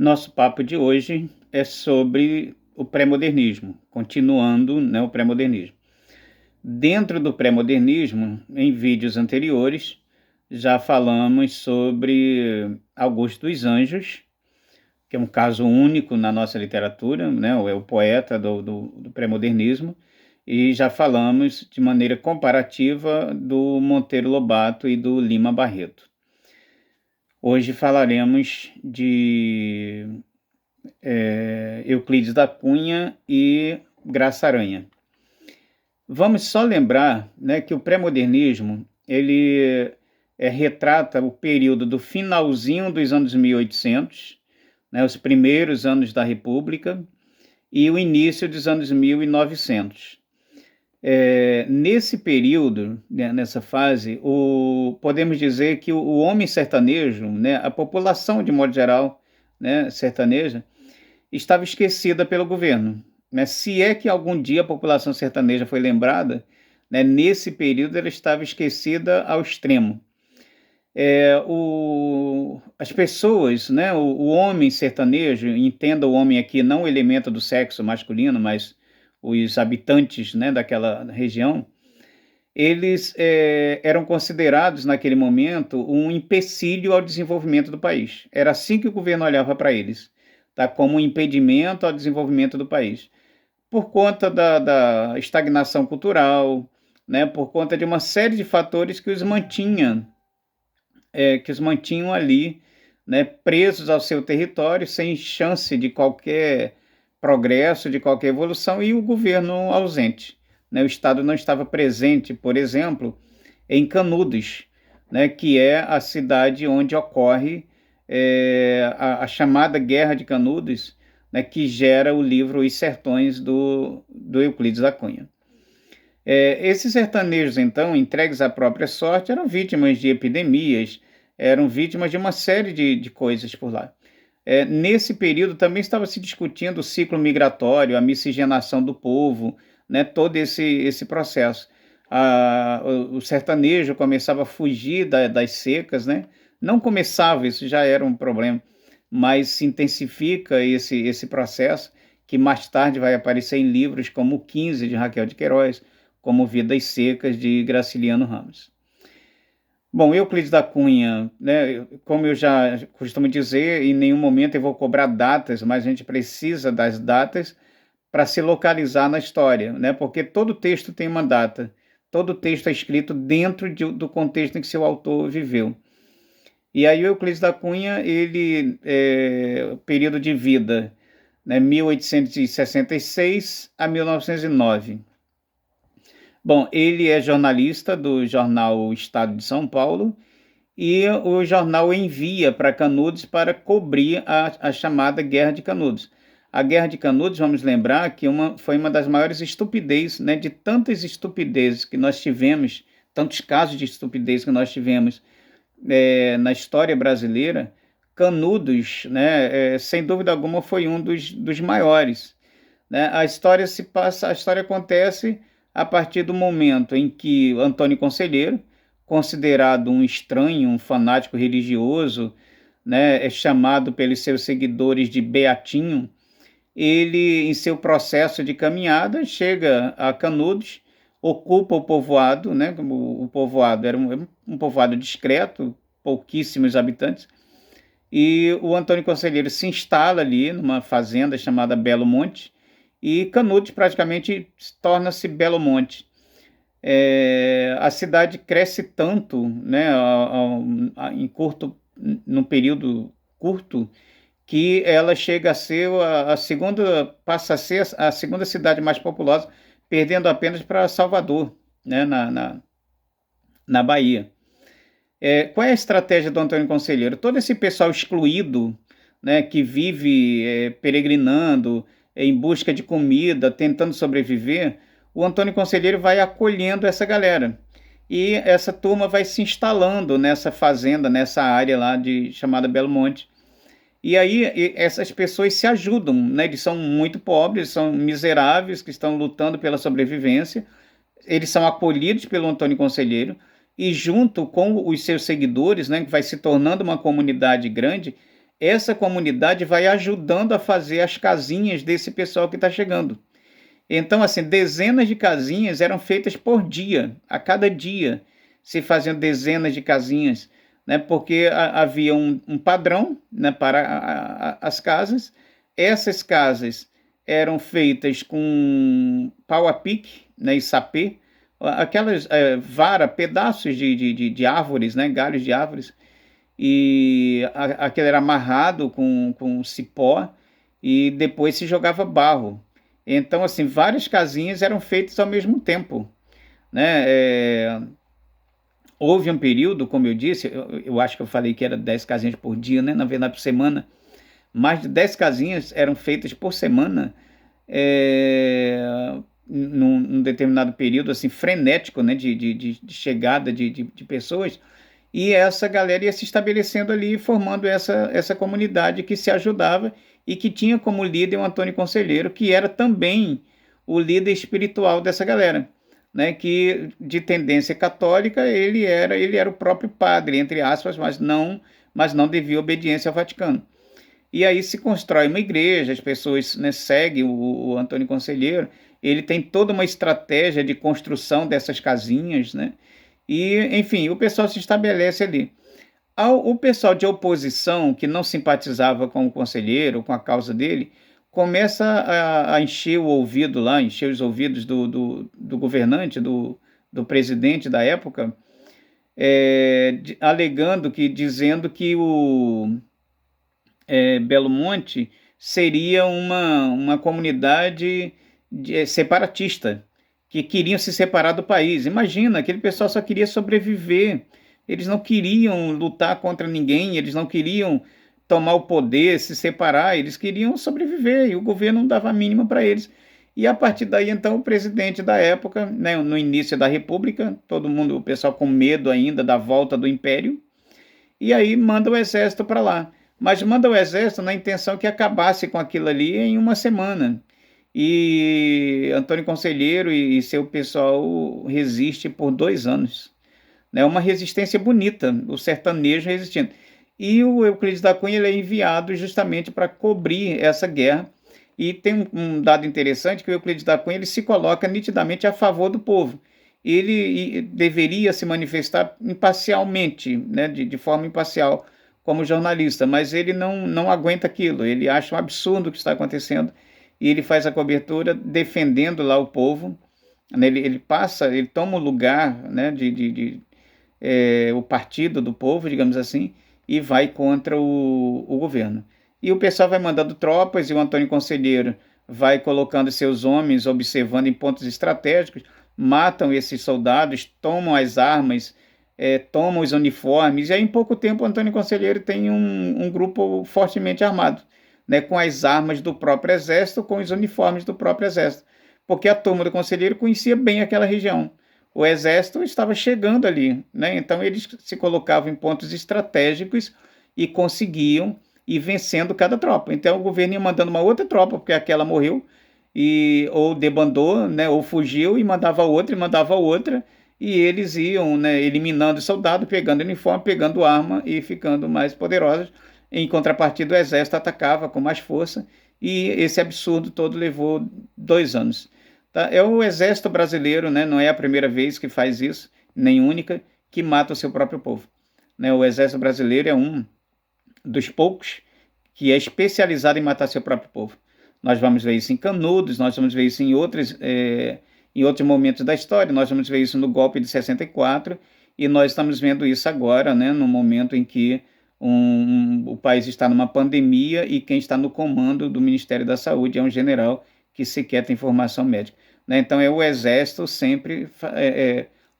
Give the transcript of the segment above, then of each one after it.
Nosso papo de hoje é sobre o pré-modernismo, continuando, né, o pré-modernismo. Dentro do pré-modernismo, em vídeos anteriores, já falamos sobre Augusto dos Anjos, que é um caso único na nossa literatura, né, é o poeta do pré-modernismo, e já falamos de maneira comparativa do Monteiro Lobato e do Lima Barreto. Hoje falaremos de Euclides da Cunha e Graça Aranha. Vamos só lembrar, né, que o pré-modernismo ele retrata o período do finalzinho dos anos 1800, né, os primeiros anos da República, e o início dos anos 1900. Nesse período, né, nessa fase, podemos dizer que o homem sertanejo, né, a população de modo geral, né, sertaneja, estava esquecida pelo governo, né? Se é que algum dia a população sertaneja foi lembrada, né, nesse período ela estava esquecida ao extremo. As pessoas, né, o homem sertanejo, entenda o homem aqui não o elemento do sexo masculino, mas os habitantes, né, daquela região, eles eram considerados naquele momento um empecilho ao desenvolvimento do país. Era assim que o governo olhava para eles, tá? Como um impedimento ao desenvolvimento do país. Por conta da estagnação cultural, né? Por conta de uma série de fatores que os mantinham ali, né? Presos ao seu território, sem chance de qualquer progresso, de qualquer evolução, e o governo ausente, né? O Estado não estava presente, por exemplo, em Canudos, né? Que é a cidade onde ocorre a chamada Guerra de Canudos, né? Que gera o livro Os Sertões do Euclides da Cunha. Esses sertanejos, então, entregues à própria sorte, eram vítimas de epidemias, eram vítimas de uma série de coisas por lá. Nesse período também estava se discutindo o ciclo migratório, a miscigenação do povo, né, todo esse processo. O sertanejo começava a fugir das secas, né? Não começava, isso já era um problema, mas se intensifica esse processo, que mais tarde vai aparecer em livros como o 15, de Raquel de Queiroz, como Vidas Secas, de Graciliano Ramos. Bom, Euclides da Cunha, né, como eu já costumo dizer, em nenhum momento eu vou cobrar datas, mas a gente precisa das datas para se localizar na história, né, porque todo texto tem uma data, todo texto é escrito dentro do contexto em que seu autor viveu. E aí o Euclides da Cunha, período de vida, né, 1866 a 1909. Bom, ele é jornalista do jornal Estado de São Paulo e o jornal envia para Canudos para cobrir a chamada Guerra de Canudos. A Guerra de Canudos, vamos lembrar que foi uma das maiores estupidez, né, de tantas estupidezes que nós tivemos, tantos casos de estupidez que nós tivemos na história brasileira. Canudos, né, sem dúvida alguma, foi um dos maiores, né? A história acontece a partir do momento em que Antônio Conselheiro, considerado um estranho, um fanático religioso, né, é chamado pelos seus seguidores de Beatinho, ele, em seu processo de caminhada, chega a Canudos, ocupa o povoado, né? O povoado era um povoado discreto, pouquíssimos habitantes, e o Antônio Conselheiro se instala ali numa fazenda chamada Belo Monte, e Canudos praticamente torna-se Belo Monte. A cidade cresce tanto, né, num período curto, que ela chega a ser passa a ser a segunda cidade mais populosa, perdendo apenas para Salvador, né, na Bahia. Qual é a estratégia do Antônio Conselheiro? Todo esse pessoal excluído, né, que vive peregrinando em busca de comida, tentando sobreviver, o Antônio Conselheiro vai acolhendo essa galera. E essa turma vai se instalando nessa fazenda, nessa área lá chamada Belo Monte. E aí essas pessoas se ajudam, né? Eles são muito pobres, são miseráveis, que estão lutando pela sobrevivência. Eles são acolhidos pelo Antônio Conselheiro e junto com os seus seguidores, né, que vai se tornando uma comunidade grande, essa comunidade vai ajudando a fazer as casinhas desse pessoal que está chegando. Então, assim, dezenas de casinhas eram feitas por dia, a cada dia se faziam dezenas de casinhas, né, porque havia um padrão, né, para as casas. Essas casas eram feitas com pau a pique, né, e sapê, aquelas vara, pedaços de árvores, né, galhos de árvores, e aquele era amarrado com cipó e depois se jogava barro. Então, assim, várias casinhas eram feitas ao mesmo tempo, né? Houve um período, como eu disse, eu acho que eu falei que era 10 casinhas por dia, né? Na verdade, por semana. Mais de 10 casinhas eram feitas por semana, num determinado período, assim, frenético, né? De chegada de pessoas. E essa galera ia se estabelecendo ali, formando essa comunidade que se ajudava e que tinha como líder o Antônio Conselheiro, que era também o líder espiritual dessa galera, né? Que de tendência católica ele era o próprio padre, entre aspas, mas não devia obediência ao Vaticano. E aí se constrói uma igreja, as pessoas, né, seguem o Antônio Conselheiro, ele tem toda uma estratégia de construção dessas casinhas, né? E, enfim, o pessoal se estabelece ali. O pessoal de oposição, que não simpatizava com o conselheiro, com a causa dele, começa a encher o ouvido lá, encher os ouvidos do governante, do presidente da época, alegando dizendo que o Belo Monte seria uma comunidade separatista, que queriam se separar do país. Imagina, aquele pessoal só queria sobreviver, eles não queriam lutar contra ninguém, eles não queriam tomar o poder, se separar, eles queriam sobreviver, e o governo não dava a mínima para eles. E a partir daí, então, o presidente da época, né, no início da República, todo mundo, o pessoal com medo ainda da volta do Império, e aí manda o exército para lá. Mas manda o exército na intenção que acabasse com aquilo ali em uma semana. E Antônio Conselheiro e seu pessoal resiste por 2 anos. É uma resistência bonita, o sertanejo resistindo. E o Euclides da Cunha ele é enviado justamente para cobrir essa guerra. E tem um dado interessante que o Euclides da Cunha ele se coloca nitidamente a favor do povo. Ele deveria se manifestar imparcialmente, né, de forma imparcial, como jornalista, mas ele não aguenta aquilo, ele acha um absurdo o que está acontecendo e ele faz a cobertura defendendo lá o povo, né, ele toma o lugar, né, o partido do povo, digamos assim, e vai contra o governo. E o pessoal vai mandando tropas e o Antônio Conselheiro vai colocando seus homens, observando em pontos estratégicos, matam esses soldados, tomam as armas, tomam os uniformes, e aí em pouco tempo o Antônio Conselheiro tem um grupo fortemente armado, né, com as armas do próprio exército, com os uniformes do próprio exército, porque a turma do Conselheiro conhecia bem aquela região. O exército estava chegando ali, né? Então eles se colocavam em pontos estratégicos e conseguiam ir vencendo cada tropa. Então o governo ia mandando uma outra tropa, porque aquela morreu, ou debandou, né, ou fugiu, e mandava outra, e eles iam, né, eliminando o soldado, pegando uniforme, pegando arma e ficando mais poderosos. Em contrapartida, o exército atacava com mais força, e esse absurdo todo levou 2 anos. Tá? É o exército brasileiro, né, não é a primeira vez que faz isso, nem única, que mata o seu próprio povo. Né? O exército brasileiro é um dos poucos que é especializado em matar seu próprio povo. Nós vamos ver isso em Canudos, nós vamos ver isso em outros momentos da história, nós vamos ver isso no golpe de 64, e nós estamos vendo isso agora, né, no momento em que o país está numa pandemia e quem está no comando do Ministério da Saúde é um general que sequer tem formação médica. Né? Então é o Exército sempre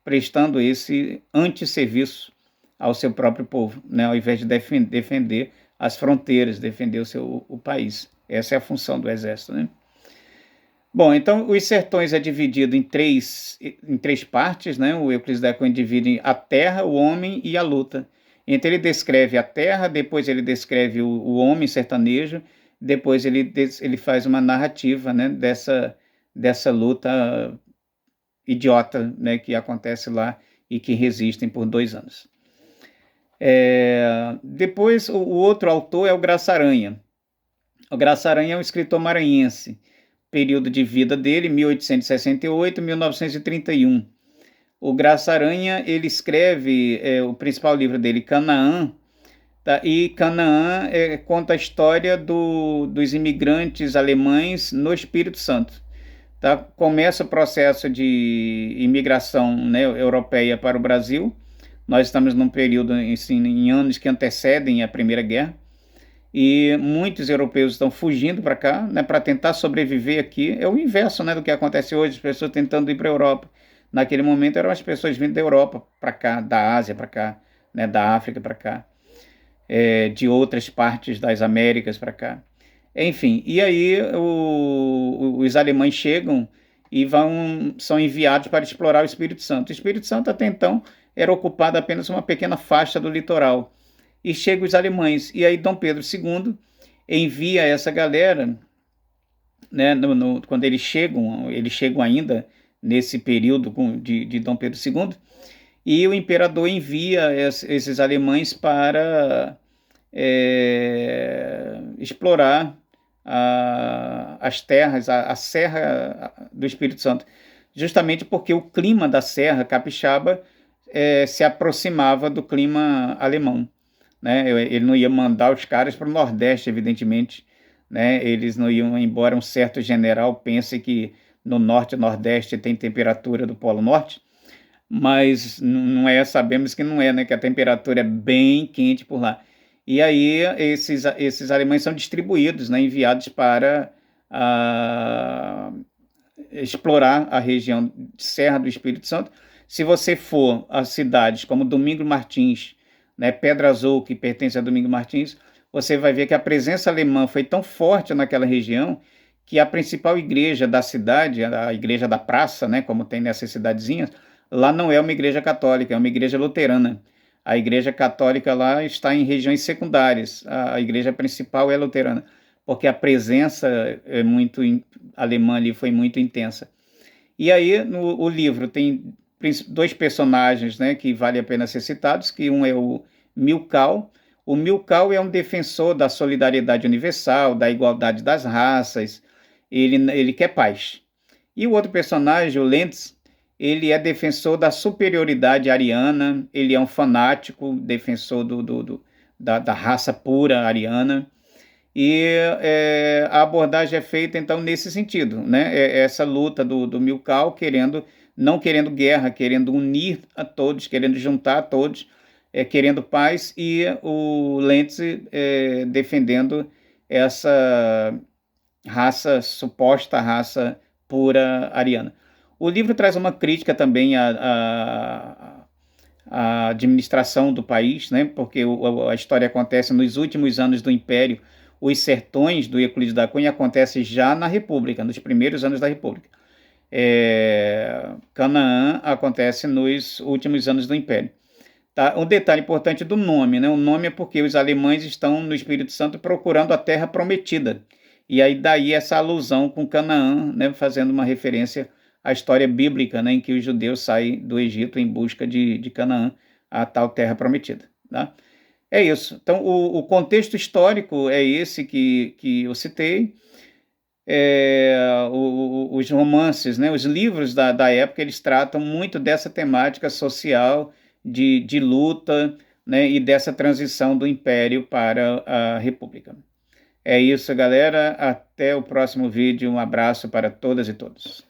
prestando esse antisserviço ao seu próprio povo, né? Ao invés de defender as fronteiras, defender o país. Essa é a função do Exército. Né? Bom, então os sertões é dividido em três partes, né? O Euclides da Cunha divide a terra, o homem e a luta. Então ele descreve a terra, depois ele descreve o homem sertanejo, depois ele faz uma narrativa, né, dessa luta idiota, né, que acontece lá e que resistem por 2 anos. Depois, o outro autor é o Graça Aranha. O Graça Aranha é um escritor maranhense. Período de vida dele, 1868 a 1931. O Graça Aranha, ele escreve o principal livro dele, Canaã, tá? E Canaã conta a história dos imigrantes alemães no Espírito Santo. Tá? Começa o processo de imigração, né, europeia para o Brasil. Nós estamos num período, assim, em anos que antecedem a Primeira Guerra, e muitos europeus estão fugindo para cá, né, para tentar sobreviver aqui. É o inverso, né, do que acontece hoje, as pessoas tentando ir para a Europa. Naquele momento eram as pessoas vindo da Europa para cá, da Ásia para cá, né, da África para cá, de outras partes das Américas para cá. Enfim, e aí os alemães chegam e são enviados para explorar o Espírito Santo. O Espírito Santo até então era ocupado apenas uma pequena faixa do litoral. E chegam os alemães, e aí Dom Pedro II envia essa galera, né, quando eles chegam ainda nesse período de Dom Pedro II, e o imperador envia esses alemães para explorar as terras, a Serra do Espírito Santo, justamente porque o clima da Serra Capixaba se aproximava do clima alemão. Né? Ele não ia mandar os caras para o Nordeste, evidentemente, né? Eles não iam, embora um certo general pense que no Norte e Nordeste tem temperatura do Polo Norte, mas não é, sabemos que não é, né? Que a temperatura é bem quente por lá. E aí esses alemães são distribuídos, né? Enviados para explorar a região de Serra do Espírito Santo. Se você for a cidades como Domingo Martins, né, Pedra Azul, que pertence a Domingo Martins, você vai ver que a presença alemã foi tão forte naquela região que a principal igreja da cidade, a igreja da praça, né, como tem nessas cidadezinhas, lá não é uma igreja católica, é uma igreja luterana. A igreja católica lá está em regiões secundárias, a igreja principal é luterana, porque a presença alemã ali foi muito intensa. E aí, o livro tem dois personagens, né, que vale a pena ser citados, que um é o Milkau. O Milkau é um defensor da solidariedade universal, da igualdade das raças, ele quer paz. E o outro personagem, o Lentz, ele é defensor da superioridade ariana, ele é um fanático, defensor da raça pura ariana, e a abordagem é feita, então, nesse sentido, né? Essa luta do Milkau, não querendo guerra, querendo unir a todos, querendo juntar a todos, querendo paz, e o Lentz defendendo essa suposta raça pura ariana. O livro traz uma crítica também à administração do país, né? Porque a história acontece nos últimos anos do Império. Os sertões do Euclides da Cunha acontecem já na República, nos primeiros anos da República. Canaã acontece nos últimos anos do Império. Tá? Um detalhe importante do nome, né? O nome é porque os alemães estão no Espírito Santo procurando a terra prometida. E aí daí essa alusão com Canaã, né? Fazendo uma referência à história bíblica, né? Em que os judeus saem do Egito em busca de Canaã, a tal terra prometida. Tá? É isso. Então, o contexto histórico é esse que eu citei. Os romances, né, os livros da época, eles tratam muito dessa temática social de luta, né, e dessa transição do Império para a República. É isso, galera. Até o próximo vídeo. Um abraço para todas e todos.